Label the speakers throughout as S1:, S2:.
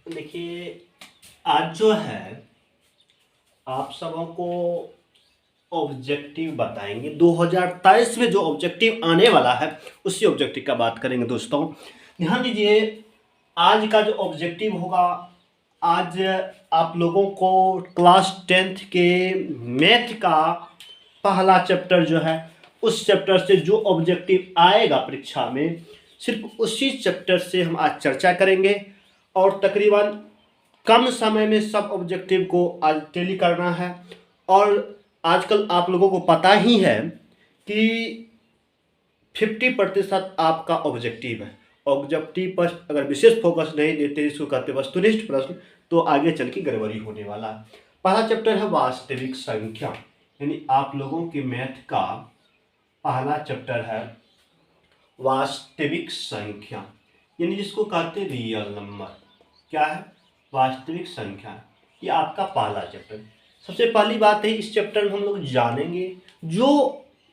S1: देखिए, आज जो है आप सबों को ऑब्जेक्टिव बताएंगे। 2023 में जो ऑब्जेक्टिव आने वाला है उसी ऑब्जेक्टिव का बात करेंगे। दोस्तों ध्यान दीजिए, आज का जो ऑब्जेक्टिव होगा, आज आप लोगों को क्लास 10th के मैथ का पहला चैप्टर जो है उस चैप्टर से जो ऑब्जेक्टिव आएगा परीक्षा में, सिर्फ उसी चैप्टर से हम आज चर्चा करेंगे। और तकरीबन कम समय में सब ऑब्जेक्टिव को आज टेली करना है। और आजकल आप लोगों को पता ही है कि 50% आपका ऑब्जेक्टिव है। ऑब्जेक्टिव पर अगर विशेष फोकस नहीं देते, इसको कहते वस्तुनिष्ठ प्रश्न, तो आगे चल के गड़बड़ी होने वाला है। पहला चैप्टर है वास्तविक संख्या, यानी आप लोगों के मैथ का पहला चैप्टर है वास्तविक संख्या, यानी जिसको कहते हैं रियल नंबर। क्या है? वास्तविक संख्या। ये आपका पहला चैप्टर। सबसे पहली बात है, इस चैप्टर में हम लोग जानेंगे जो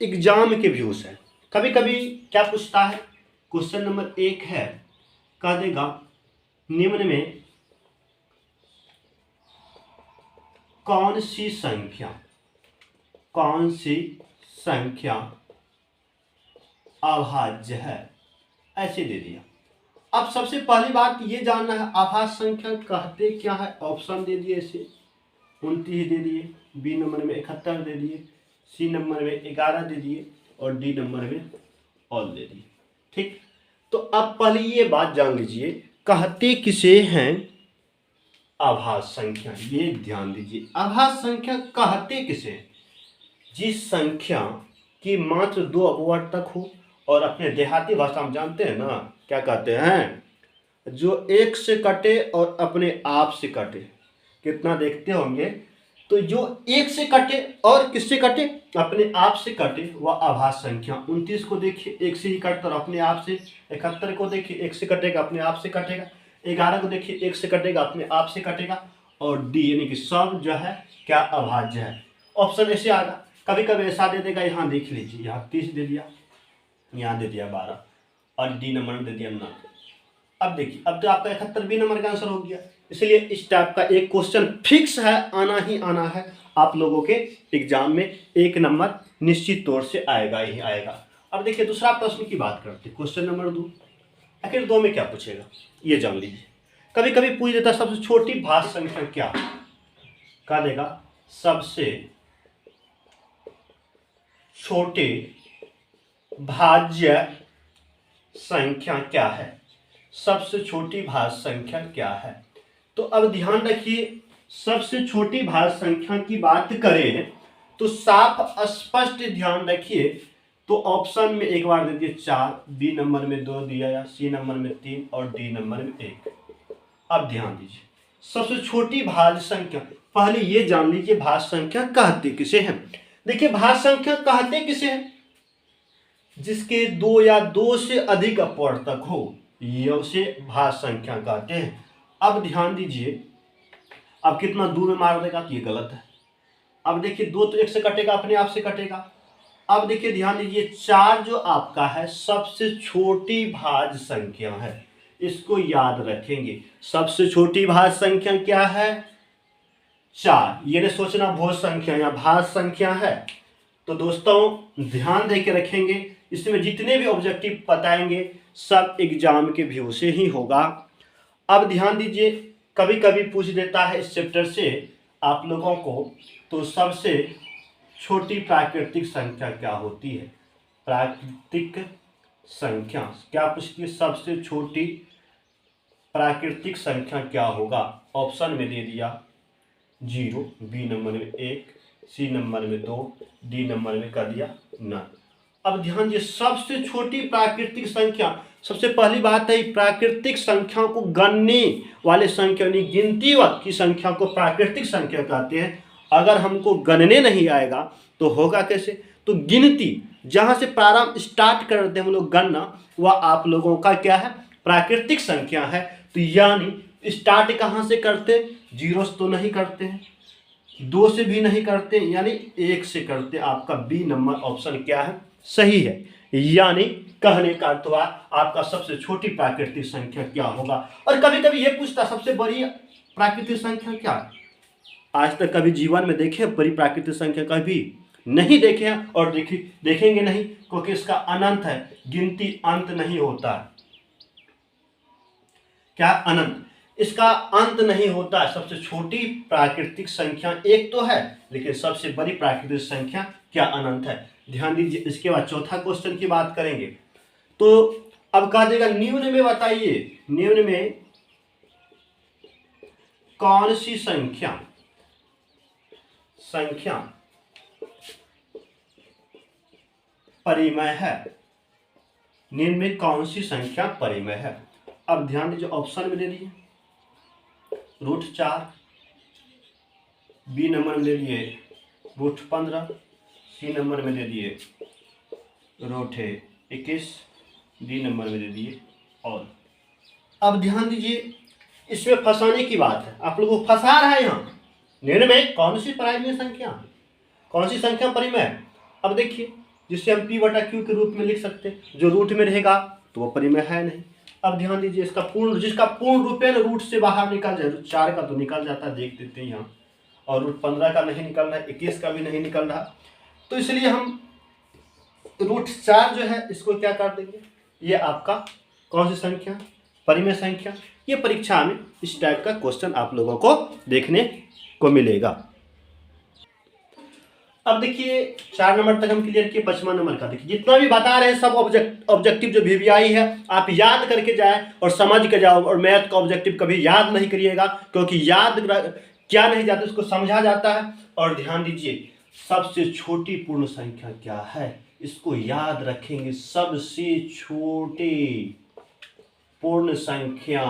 S1: एग्जाम के व्यूज है। कभी कभी क्या पूछता है, क्वेश्चन नंबर 1 है, कह देगा निम्न में कौन सी संख्या अभाज्य है, ऐसे दे दिया। अब सबसे पहली बात ये जानना है, अभाज्य संख्या कहते क्या है। ऑप्शन दे दिए, इसे 29 दे दिए, बी नंबर में 71 दे दिए, सी नंबर में 11 दे दिए और डी नंबर में ऑल दे दिए। ठीक, तो अब पहले ये बात जान लीजिए, कहते किसे हैं अभाज्य संख्या। ये ध्यान दीजिए, अभाज्य संख्या कहते किसे हैं? जिस संख्या की मात्र 2 अपवर्तक हो और अपने देहाती भाषा में जानते हैं ना, क्या कहते हैं, जो 1 से कटे और अपने आप से कटे। कितना देखते होंगे, तो जो 1 से कटे और किससे कटे, अपने आप से कटे, वह अभाज्य संख्या। 29 को देखिए 1 से ही कटता और अपने आप से, 71 को देखिए 1 से कटेगा अपने आप से कटेगा, 11 को देखिए 1 से कटेगा अपने आप से कटेगा, और डी यानी कि सब जो है क्या अभाज्य है। ऑप्शन ऐसे आएगा, कभी कभी ऐसा दे देगा, यहाँ देख लीजिए, यहाँ 30 दे दिया, यहाँ दे दिया 12 और डी नंबर में दे दिया 9। अब देखिए, अब तो आपका 71 बी नंबर का आंसर हो गया। इसलिए इस टाइप का एक क्वेश्चन फिक्स है, आना ही आना है आप लोगों के एग्जाम में। 1 नंबर निश्चित तौर से आएगा ही आएगा। अब देखिए दूसरा प्रश्न की बात करते हैं, क्वेश्चन नंबर 2। आखिर 2 में क्या पूछेगा ये जान लीजिए। कभी कभी पूछ देता सबसे छोटी भाज्य संख्या क्या, कहा देगा सबसे छोटे भाज्य संख्या क्या है, सबसे छोटी भाज्य संख्या क्या है। तो अब ध्यान रखिए, सबसे छोटी भाज्य संख्या की बात करें तो साफ स्पष्ट ध्यान रखिए, तो ऑप्शन में एक बार दे दिए 4, बी नंबर में 2 दिया, या सी नंबर में 3 और डी नंबर में 1। अब ध्यान दीजिए, सबसे छोटी भाज्य संख्या, पहले ये जान लीजिए भाज्य संख्या कहते किसे हैं। देखिए भाज्य संख्या कहते किसे हैं, जिसके 2 या 2 से अधिक अपवर्तक हो, ये उसे भाज्य संख्या कहते हैं। अब ध्यान दीजिए, अब कितना दूर में मार देगा तो ये गलत है। अब देखिए 2 तो 1 से कटेगा, अपने आप से कटेगा। अब देखिए ध्यान दीजिए, 4 जो आपका है सबसे छोटी भाज्य संख्या है, इसको याद रखेंगे। सबसे छोटी भाज्य संख्या क्या है, 4। ये नहीं सोचना भोज संख्या या भाज्य संख्या है। तो दोस्तों ध्यान दे के रखेंगे, इसमें जितने भी ऑब्जेक्टिव बताएंगे सब एग्जाम के व्यू से ही होगा। अब ध्यान दीजिए, कभी कभी पूछ देता है इस चैप्टर से आप लोगों को, तो सबसे छोटी प्राकृतिक संख्या क्या होती है। प्राकृतिक संख्या क्या पूछती है, सबसे छोटी प्राकृतिक संख्या क्या होगा। ऑप्शन में दे दिया 0, बी नंबर में 1, सी नंबर में 2, डी नंबर में कर दिया 9। अब ध्यान दीजिए, सबसे छोटी प्राकृतिक संख्या, सबसे पहली बात है प्राकृतिक संख्या को गणने वाले संख्या यानी गिनती की संख्या को प्राकृतिक संख्या कहते हैं। अगर हमको गणने नहीं आएगा तो होगा कैसे, तो गिनती जहां से प्रारंभ स्टार्ट करते हैं हम लोग गणना, वह आप लोगों का क्या है, प्राकृतिक संख्या है। तो यानी स्टार्ट कहां से करते, 0 से तो नहीं करते हैं, 2 से भी नहीं करते, यानी 1 से करते। आपका बी नंबर ऑप्शन क्या है, सही है। यानी कहने का अर्थ हुआ आपका सबसे छोटी प्राकृतिक संख्या क्या होगा। और कभी कभी ये पूछता सबसे बड़ी प्राकृतिक संख्या क्या है। आज तक कभी जीवन में देखे बड़ी प्राकृतिक संख्या कभी नहीं देखे हैं और देखेंगे नहीं, क्योंकि इसका अनंत है, गिनती अंत नहीं होता। क्या अनंत, इसका अंत नहीं होता है। सबसे छोटी प्राकृतिक संख्या एक तो है, लेकिन सबसे बड़ी प्राकृतिक संख्या क्या अनंत है। ध्यान दीजिए। इसके बाद चौथा क्वेश्चन की बात करेंगे। तो अब कहा देगा निम्न में बताइए, निम्न में कौन सी संख्या परिमेय है। निम्न में कौन सी संख्या परिमेय है। अब ध्यान दीजिए, ऑप्शन में दे दिए √4, बी नंबर में दे दिए √15, सी नंबर में दे दिए √21, डी नंबर में दे दिए और। अब ध्यान दीजिए, इसमें फंसाने की बात है, आप लोगों को फंसा रहा है यहाँ। निम्न में कौन सी परिमेय संख्या, कौन सी संख्या परिमेय है। अब देखिए, जिसे हम p/q के रूप में लिख सकते हैं, जो रूट में रहेगा तो वो परिमेय है नहीं। अब ध्यान दीजिए, इसका जिसका पूर्ण रूपेण रूट से बाहर निकल जाए, √4 का तो निकल जाता है, देख देते हैं यहाँ, और √15 का नहीं निकल रहा है, 21 का भी नहीं निकल रहा। तो इसलिए हम √4 जो है इसको क्या कर देंगे, ये आपका कौन सी संख्या, परिमेय संख्या। ये परीक्षा में इस टाइप का क्वेश्चन आप लोगों को देखने को मिलेगा। अब देखिए 4 नंबर तक हम क्लियर किए। 5वां नंबर का देखिए, जितना भी बता रहे हैं सब ऑब्जेक्टिव जो VVI है आप याद करके जाए और समझ के जाओ। और मैथ का ऑब्जेक्टिव कभी याद नहीं करिएगा, क्योंकि याद क्या नहीं जाता, उसको समझा जाता है। और ध्यान दीजिए, सबसे छोटी पूर्ण संख्या क्या है, इसको याद रखेंगे। सबसे छोटी पूर्ण संख्या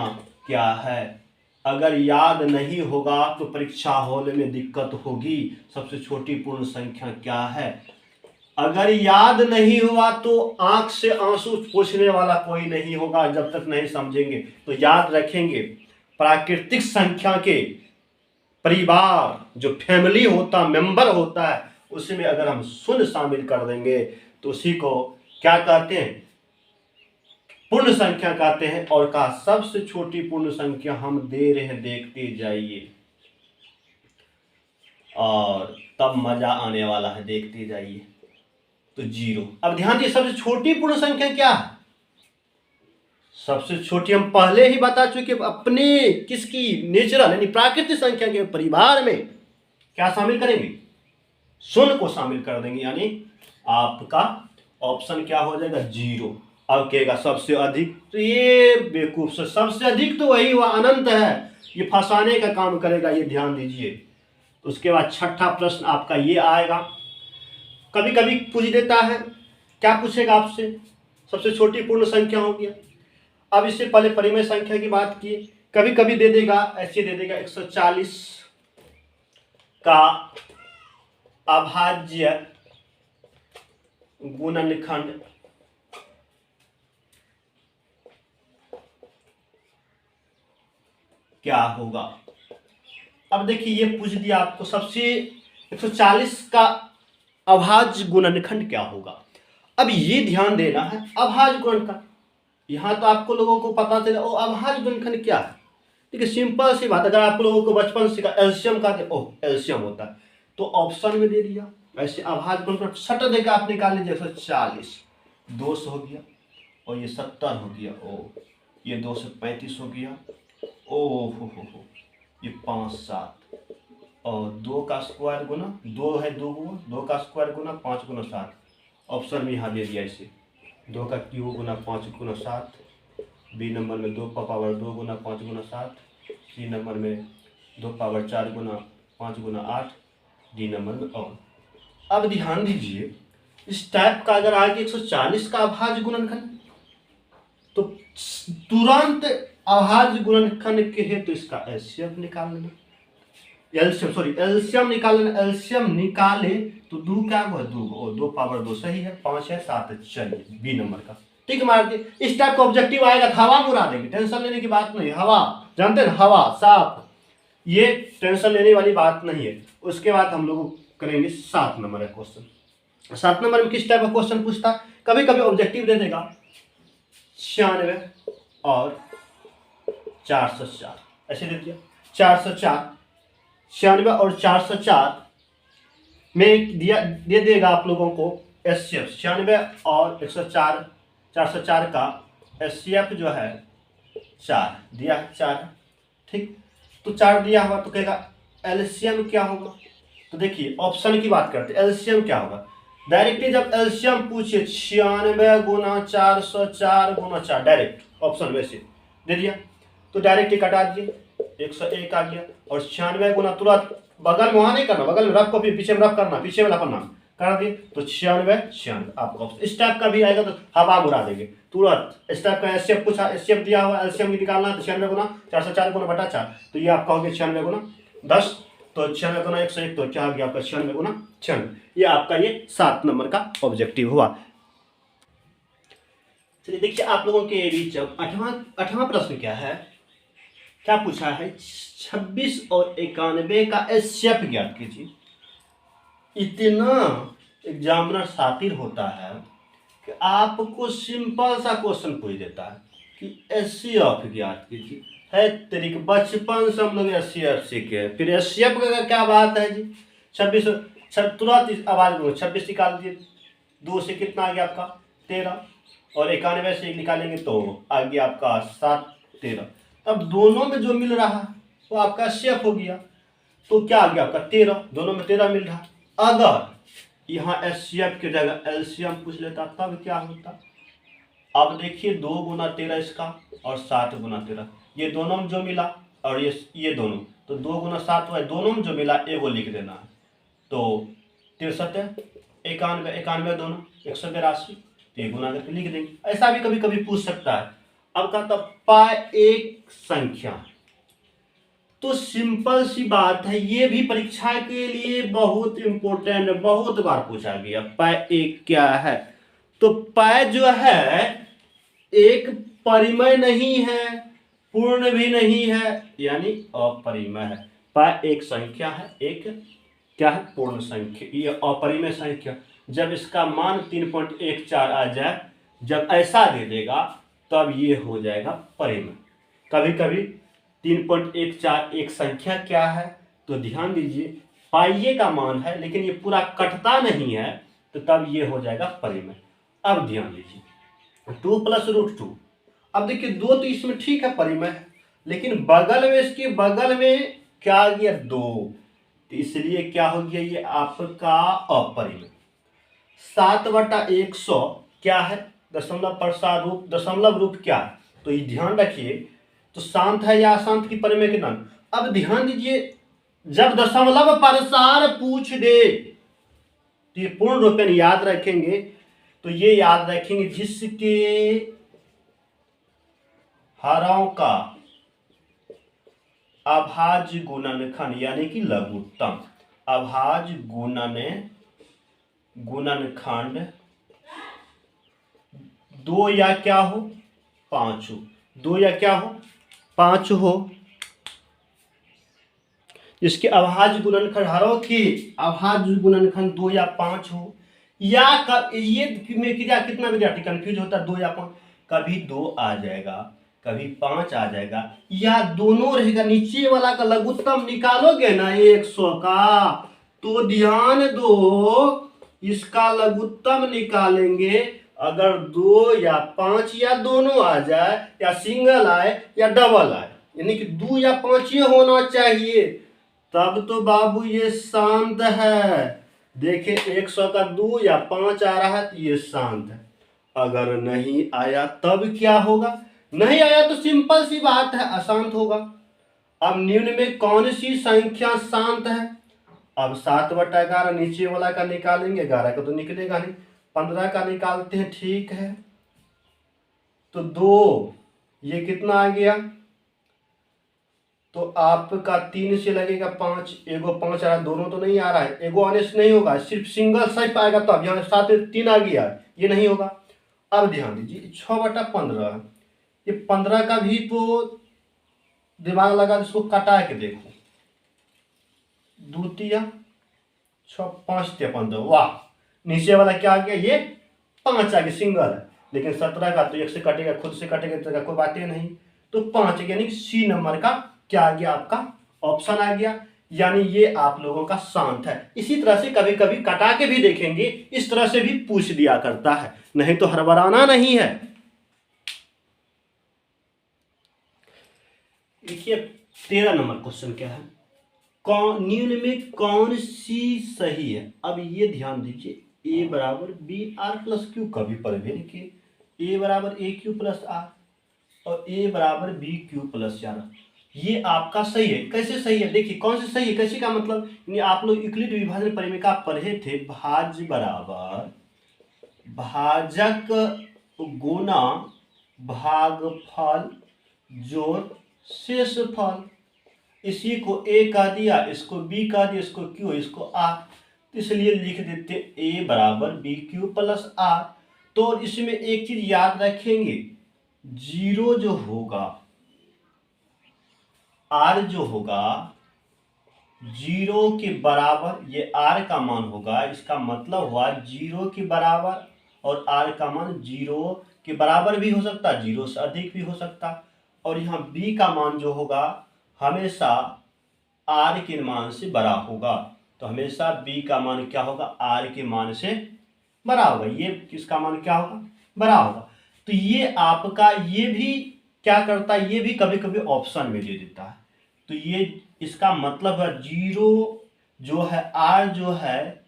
S1: क्या है, अगर याद नहीं होगा तो परीक्षा हॉल में दिक्कत होगी। सबसे छोटी पूर्ण संख्या क्या है, अगर याद नहीं हुआ तो आंख से आंसू पूछने वाला कोई नहीं होगा जब तक नहीं समझेंगे। तो याद रखेंगे, प्राकृतिक संख्या के परिवार जो फैमिली होता, मेंबर होता है, उसमें अगर हम शून्य शामिल कर देंगे तो उसी को क्या कहते हैं, पूर्ण संख्या कहते हैं। और कहा सबसे छोटी पूर्ण संख्या हम दे रहे हैं, देखते जाइए और तब मजा आने वाला है, देखते जाइए। तो 0। अब ध्यान दीजिए, सबसे छोटी पूर्ण संख्या क्या है, सबसे छोटी हम पहले ही बता चुके, अपने किसकी, नेचुरल यानी प्राकृतिक संख्या के परिवार में क्या शामिल करेंगे, शून्य को शामिल कर देंगे, यानी आपका ऑप्शन क्या हो जाएगा, 0। अब कहेगा सबसे अधिक, तो ये बेवकूफ से, सबसे अधिक तो वही हुआ, अनंत है, ये फंसाने का काम करेगा, ये ध्यान दीजिए। तो उसके बाद छठा प्रश्न आपका ये आएगा, कभी कभी पूछ देता है, क्या पूछेगा आपसे, सबसे छोटी पूर्ण संख्या हो गया। अब इससे पहले परिमेय संख्या की बात की, कभी कभी दे देगा, ऐसे दे देगा 140 का अभाज्य गुणनखंड क्या होगा। अब देखिए, ये पूछ दिया आपको सबसे 140 का अभाज्य गुणनखंड क्या होगा। अब ये ध्यान देना है, अभाज्य गुणनखंड, यहाँ तो आपको लोगों को पता चला ओ अभाज्य गुणनखंड क्या है। देखिए सिंपल सी बात, अगर आप लोगों को बचपन से एल्शियम का एल्शियम होता है तो ऑप्शन में दे दिया, ऐसे अभाज्य गुणनखंड सट देकर आप निकाल लीजिए। 140 200 हो गया, और ये 70 हो गया, ओ ये 235 हो गया, ओ हो ये 5 7, और 2 का स्क्वायर गुना 2 है, 2 का स्क्वायर गुना 5 गुना 7। ऑप्शन में यहाँ दे दिया इसे 2 का क्यूब गुना 5 गुना 7, बी नंबर में 2 का पावर 2 गुना 5 गुना 7, सी नंबर में 2 पावर 4 गुना 5 गुना 8, डी नंबर में और। अब ध्यान दीजिए, इस टाइप का अगर आगे 140 का अभाज्य गुणनखंड, तो तुरंत अभाज्य गुणनखंड के है तो इसका एलसीएम निकाल लेना, एलसीएम निकाल लेना। एलसीएम निकाले तो 2 क्या हुआ, 2 पावर 2 सही है, 5 है 7 है, चलिए बी नंबर का टिक मार दिए। इस टाइप का ऑब्जेक्टिव आएगा तो हवा में उड़ा देंगे, टेंशन लेने की बात नहीं। हवा जानते हैं, हवा साफ, ये टेंशन लेने वाली बात नहीं है। उसके बाद हम लोग करेंगे 7 नंबर का क्वेश्चन। 7 नंबर में किस टाइप का क्वेश्चन पूछता, कभी कभी ऑब्जेक्टिव दे देगा 96 और 404, ऐसे दे दिया 404, 96 और 404 में दिया दे देगा आप लोगों को एचसीएफ 96 और 104 404 का एचसीएफ जो है 4 दिया है, 4 है, ठीक। तो 4 दिया हुआ तो कहेगा एलसीएम क्या होगा। तो देखिए ऑप्शन की बात करते हैं, एलसीएम क्या होगा। डायरेक्टली जब एलसीएम पूछे 96 गुना 404 गुना 4, डायरेक्ट ऑप्शन वैसे दे दिया तो डायरेक्ट ही कटा दिए 101 आ गया। और 96 गुना तुरंत बगल में वहां नहीं करना, बगल में रफ कॉपी पीछे में रफ करना, पीछे वाला पन्ना कर दिए तो 96 आपका ऑप्शन। इस टाइप का भी आएगा तो हवा उड़ा देंगे तुरंत। इस टाइप का एचसीएफ पूछा, एचसीएफ दिया हुआ, एलसीएम निकालना है तो 96 गुना 404 गुना बटा 4, तो ये आपका हो गया 96 गुना 10, तो 96 गुना 101 तो क्या हो गया आपका 96 गुना 96। ये आपका ये 7 नंबर का ऑब्जेक्टिव हुआ। चलिए देखिए आप लोगों के बीच आठवां प्रश्न क्या है, क्या पूछा है 26 और 91 का एचसीएफ ज्ञात कीजिए। इतना एग्जामिनर शातिर होता है कि आपको सिंपल सा क्वेश्चन पूछ देता है कि एचसीएफ ज्ञात कीजिए। है तरीके बचपन से हम लोग एचसीएफ सीखे, फिर एचसीएफ का क्या बात है जी। 26 तुरंत आवाज में 26 निकाल दिए, 2 से कितना आ गया आपका 13, और 91 से निकालेंगे तो आ गया आपका 7 13। अब दोनों में जो मिल रहा है वो आपका एचसीएफ हो गया, तो क्या आ गया आपका 13, दोनों में 13 मिल रहा। अगर यहाँ एचसीएफ की जगह एलसीएम पूछ लेता तब क्या होता। अब देखिए 2 गुना 13 इसका और 7 गुना 13, ये दोनों में जो मिला और ये दोनों, तो 2 गुना 7 हुआ, दोनों में जो मिला एगो लिख देना है, तो 63 91 दोनों 182, तो ये गुना करके लिख देंगे। ऐसा भी कभी कभी पूछ सकता है। अब कहता पाए एक संख्या, तो सिंपल सी बात है, ये भी परीक्षा के लिए बहुत इंपॉर्टेंट, बहुत बार पूछा गया। पाए एक क्या है, तो पाए जो है एक परिमेय नहीं है, पूर्ण भी नहीं है, यानी अपरिमेय है। पाए एक संख्या है, एक क्या है पूर्ण संख्या, ये अपरिमेय संख्या। जब इसका मान 3.14 आ जाए, जब ऐसा दे देगा तब ये हो जाएगा परिमेय। कभी कभी 3.14 एक संख्या क्या है, तो ध्यान दीजिए पाइये का मान है लेकिन ये पूरा कटता नहीं है, तो तब ये हो जाएगा परिमेय। अब ध्यान दीजिए 2 + √2, अब देखिए 2 तो इसमें ठीक है परिमेय है, लेकिन बगल में इसके बगल में क्या आ गया 2, तो इसलिए क्या हो गया ये आपका अपरिमेय। 7/100 क्या है, दशमलव रूप क्या है, तो ये ध्यान रखिए, तो शांत है या अशांत की परिमेय के नाम। अब ध्यान दीजिए जब दशमलव प्रसार पूछ दे तो ये पूर्ण रूपेण याद रखेंगे, तो ये याद रखेंगे जिसके हरों का अभाज्य गुणनखंड यानी कि लघुत्तम, अभाज्य गुणनखंड 2 या क्या हो 5 हो, 2 या क्या हो 5 हो, जिसके अभाज्य गुणनखंड हरों की अभाज्य गुणनखंड 2 या 5 हो, या ये में कितना विद्यार्थी कंफ्यूज होता है 2 या 5, कभी 2 आ जाएगा कभी 5 आ जाएगा, या दोनों रहेगा। नीचे वाला का लघुत्तम निकालोगे ना 100 का, तो ध्यान दो इसका लघुत्तम निकालेंगे, अगर 2 या 5 या दोनों आ जाए, या सिंगल आए या डबल आए, यानी कि 2 या 5 ही होना चाहिए, तब तो बाबू ये शांत है। देखे 100 का 2 या 5 आ रहा है तो ये शांत है। अगर नहीं आया तब क्या होगा, नहीं आया तो सिंपल सी बात है अशांत होगा। अब निम्न में कौन सी संख्या शांत है, अब 7/11 नीचे वाला का निकालेंगे, 11 का तो निकलेगा नहीं, 15 का निकालते हैं, ठीक है, तो 2 ये कितना आ गया, तो आपका 3 से लगेगा 5, एगो 5 आ रहा है, दोनों तो नहीं आ रहा है, एगो आने से नहीं होगा, सिर्फ सिंगल साइड आएगा, तो अब यहाँ 7 3 आ गया, ये नहीं होगा। अब ध्यान दीजिए 6/15, ये 15 का भी तो दिमाग लगा इसको कटा के देखो, 2 × 6 = 5 × 15, वाह नीचे वाला क्या आ गया, ये 5 आ गया, सिंगल है। लेकिन 17 का तो 1 से कटेगा, खुद से कटेगा तो कोई बात ही नहीं। तो 5 यानी सी नंबर का क्या आ गया, आपका ऑप्शन आ गया। यानी ये आप लोगों का शांत है। इसी तरह से कभी कभी कटा के भी देखेंगे, इस तरह से भी पूछ दिया करता है, नहीं तो हड़बड़ाना नहीं है। देखिए 13 नंबर क्वेश्चन क्या है, निम्न में कौन सी सही है। अब ये ध्यान दीजिए, ए बराबर बी आर प्लस क्यू, कभी पढ़े लिखिए ए बराबर ए क्यू प्लस आर और ए बराबर बी क्यू प्लस आर, ये आपका सही है। कैसे सही है, देखिए कौन सी सही है, कैसे का मतलब, आप लोग यूक्लिड विभाजन परिमेय पढ़े थे, भाज्य बराबर भाजक गुना भागफल जोड़ शेषफल। इसी को ए कह दिया, इसको बी कह दिया, इसको क्यू, इसको आर। इसलिए लिख देते ए बराबर बी क्यू प्लस आर। तो इसमें एक चीज याद रखेंगे, जीरो जो होगा, आर जो होगा जीरो के बराबर, ये आर का मान होगा, इसका मतलब हुआ जीरो के बराबर, और आर का मान जीरो के बराबर भी हो सकता, जीरो से अधिक भी हो सकता। और यहाँ बी का मान जो होगा हमेशा आर के मान से बड़ा होगा। तो हमेशा बी का मान क्या होगा, आर के मान से बड़ा होगा। ये किसका मान क्या होगा, बड़ा होगा। तो ये आपका, ये भी क्या करता है, ये भी कभी कभी ऑप्शन में दे देता है। तो ये इसका मतलब है जीरो जो है, आर जो है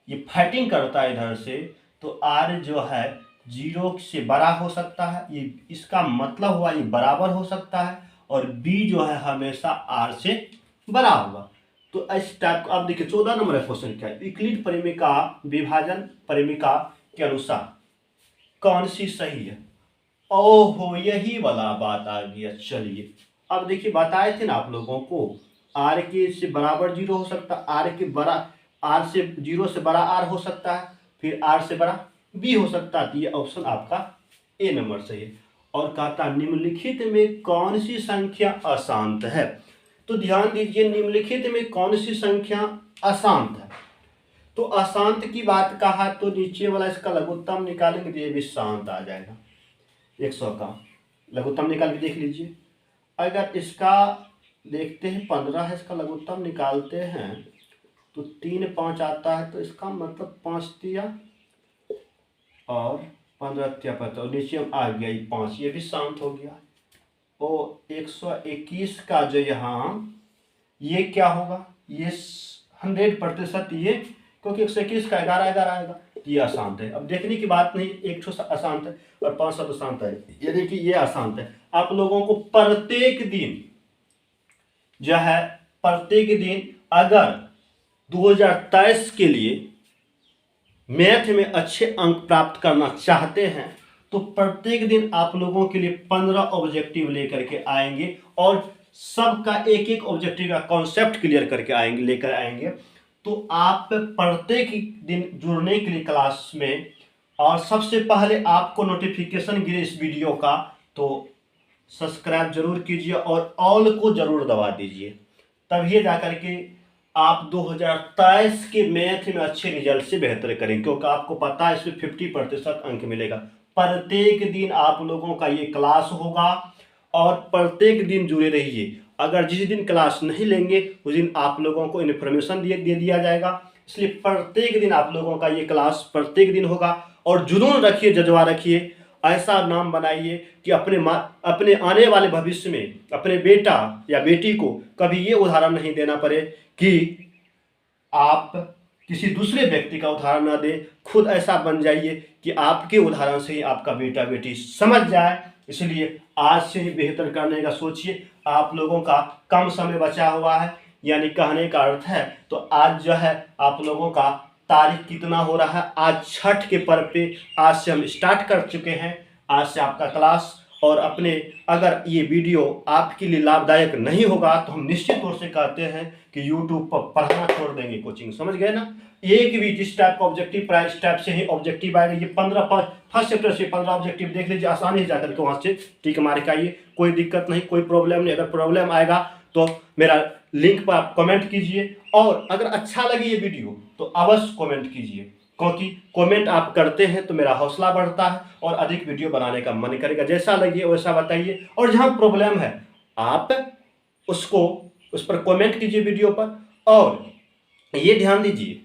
S1: ये फाइटिंग करता है इधर से, तो आर जो है जीरो से बड़ा हो सकता है, ये इसका मतलब हुआ ये बराबर हो सकता है। और बी जो है हमेशा आर से बड़ा होगा। तो इस टाइप का, अब देखिए 14 नंबर क्वेश्चन क्या है, यूक्लिड परिमेय विभाजन परिमेय के अनुसार कौन सी सही है। ओहो, यही वाला बात आ गया। चलिए अब देखिए, बताए थे ना आप लोगों को, आर के से बराबर जीरो हो सकता, आर के बड़ा, आर से जीरो से बड़ा आर हो सकता है, फिर आर से बड़ा बी हो सकता है। तो ये ऑप्शन आपका ए नंबर सही है। और कहता निम्नलिखित में कौन सी संख्या अशांत है। तो ध्यान दीजिए, निम्नलिखित में कौन सी संख्या अशांत है। तो अशांत की बात कहा तो नीचे वाला इसका लघुत्तम निकालेंगे तो ये भी शांत आ जाएगा। 100 का लघुत्तम निकाल के देख लीजिए। अगर इसका देखते हैं 15 है, इसका लघुत्तम निकालते हैं तो 3 5 आता है, तो इसका मतलब 5 दिया और 15 तिया 15, और नीचे में आ गया ये 5, ये भी शांत हो गया। और 121 का जो यहाँ ये क्या होगा, ये 100% ये, क्योंकि 121 का 11 आएगा, ये अशांत है। अब देखने की बात नहीं, एक ठो अशांत है और 5 तो शांत है, ये देखिए ये अशांत है। आप लोगों को प्रत्येक दिन जो है, प्रत्येक दिन अगर 2023 के लिए मैथ में अच्छे अंक प्राप्त करना चाहते हैं तो प्रत्येक दिन आप लोगों के लिए 15 ऑब्जेक्टिव लेकर के आएंगे, और सबका एक एक ऑब्जेक्टिव का कॉन्सेप्ट क्लियर करके आएंगे, लेकर आएंगे। तो आप प्रत्येक दिन जुड़ने के लिए क्लास में, और सबसे पहले आपको नोटिफिकेशन गिरे इस वीडियो का तो सब्सक्राइब जरूर कीजिए और ऑल को जरूर दबा दीजिए, तभी जाकर के आप 2023 के मैथ में अच्छे रिजल्ट से बेहतर करेंगे। क्योंकि आपको पता है इसमें 50% अंक मिलेगा। प्रत्येक दिन आप लोगों का ये क्लास होगा और प्रत्येक दिन जुड़े रहिए। अगर जिस दिन क्लास नहीं लेंगे उस दिन आप लोगों को इन्फॉर्मेशन दे दिया जाएगा। इसलिए प्रत्येक दिन आप लोगों का ये क्लास प्रत्येक दिन होगा। और जुनून रखिए, जज्बा रखिए, ऐसा नाम बनाइए कि अपने आने वाले भविष्य में अपने बेटा या बेटी को कभी ये उदाहरण नहीं देना पड़े कि आप किसी दूसरे व्यक्ति का उदाहरण ना दें। खुद ऐसा बन जाइए कि आपके उदाहरण से ही आपका बेटा बेटी समझ जाए। इसलिए आज से ही बेहतर करने का सोचिए। आप लोगों का कम समय बचा हुआ है, यानी कहने का अर्थ है, तो आज जो है आप लोगों का तारीख कितना हो रहा है, आज छठ के पर्व पे आज से हम स्टार्ट कर चुके हैं। आज से आपका क्लास, और अपने अगर ये वीडियो आपके लिए लाभदायक नहीं होगा तो हम निश्चित तौर से कहते हैं कि YouTube पर पढ़ना छोड़ देंगे, कोचिंग, समझ गए ना। एक भी जिस टाइप का ऑब्जेक्टिव प्राइस टाइप से ही ऑब्जेक्टिव आएगा, ये 15 फर्स्ट चैप्टर से 15 ऑब्जेक्टिव देख लीजिए, आसानी से जाकर के वहाँ से टिक मार के आइए, कोई दिक्कत नहीं, कोई प्रॉब्लम नहीं। अगर प्रॉब्लम आएगा तो मेरा लिंक पर आप कमेंट कीजिए, और अगर अच्छा लगे ये वीडियो तो अवश्य कमेंट कीजिए। क्योंकि कमेंट आप करते हैं तो मेरा हौसला बढ़ता है और अधिक वीडियो बनाने का मन करेगा। जैसा लगे वैसा बताइए, और जहां प्रॉब्लम है आप उसको उस पर कमेंट कीजिए वीडियो पर। और ये ध्यान दीजिए,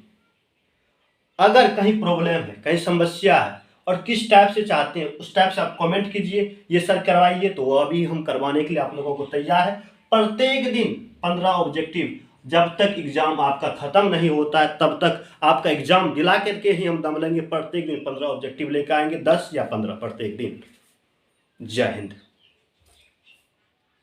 S1: अगर कहीं प्रॉब्लम है, कहीं समस्या है और किस टाइप से चाहते हैं उस टाइप से आप कमेंट कीजिए, ये सर करवाइए, तो वो अभी हम करवाने के लिए आप लोगों को तैयार है। प्रत्येक दिन 15 ऑब्जेक्टिव, जब तक एग्जाम आपका खत्म नहीं होता है तब तक आपका एग्जाम दिला करके ही हम दम लेंगे। प्रत्येक दिन 15 ऑब्जेक्टिव लेकर आएंगे, 10 या 15 प्रत्येक दिन। जय हिंद।